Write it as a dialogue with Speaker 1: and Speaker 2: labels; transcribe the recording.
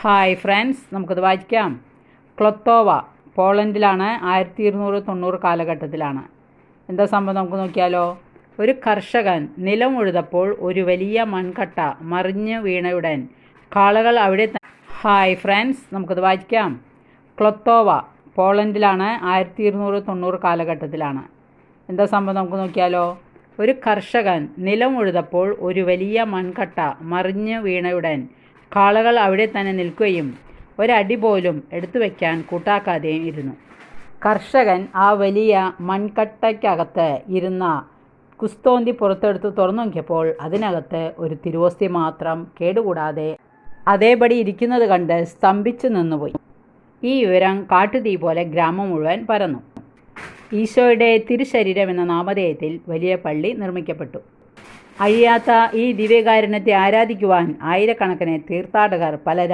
Speaker 1: Hi friends, നമുക്കത് വായിക്കാം. ക്ലൊത്തോവ പോളണ്ടിലാണ്. 1290 കാലഘട്ടത്തിലാണ്. എന്താ സംഭവം നമുക്ക് നോക്കിയാലോ. ഒരു കർഷകൻ നിലം ഉഴുതപ്പോൾ ഒരു വലിയ മൺകട്ട മറിഞ്ഞ് വീണയുടൻ കാളകൾ അവിടെ. ഹായ് ഫ്രണ്ട്സ്, നമുക്കത് വായിക്കാം. ക്ലൊത്തോവ പോളണ്ടിലാണ്. 1290 കാലഘട്ടത്തിലാണ്. എന്താ സംഭവം നമുക്ക് നോക്കിയാലോ. ഒരു കർഷകൻ നിലം ഉഴുതപ്പോൾ ഒരു വലിയ മൺകട്ട മറിഞ്ഞ് വീണയുടൻ കാളകൾ അവിടെ തന്നെ നിൽക്കുകയും ഒരടി പോലും എടുത്തു വയ്ക്കാൻ കൂട്ടാക്കാതെയും ഇരുന്നു. കർഷകൻ ആ വലിയ മൺകട്ടയ്ക്കകത്ത് ഇരുന്ന കുസ്തോന്തി പുറത്തെടുത്ത് തുറന്നു നോക്കിയപ്പോൾ അതിനകത്ത് ഒരു തിരുവോസ്തി മാത്രം കേടുകൂടാതെ അതേപടി ഇരിക്കുന്നത് കണ്ട് സ്തംഭിച്ചു നിന്നുപോയി. ഈ വിവരം കാട്ടുതീ പോലെ ഗ്രാമം മുഴുവൻ പരന്നു. ഈശോയുടെ തിരുശരീരം എന്ന നാമധേയത്തിൽ വലിയ പള്ളി നിർമ്മിക്കപ്പെട്ടു. അഴിയാത്ത ഈ ദിവ്യകാരുണ്യത്തെ ആരാധിക്കുവാൻ ആയിരക്കണക്കിന് തീർത്ഥാടകർ പല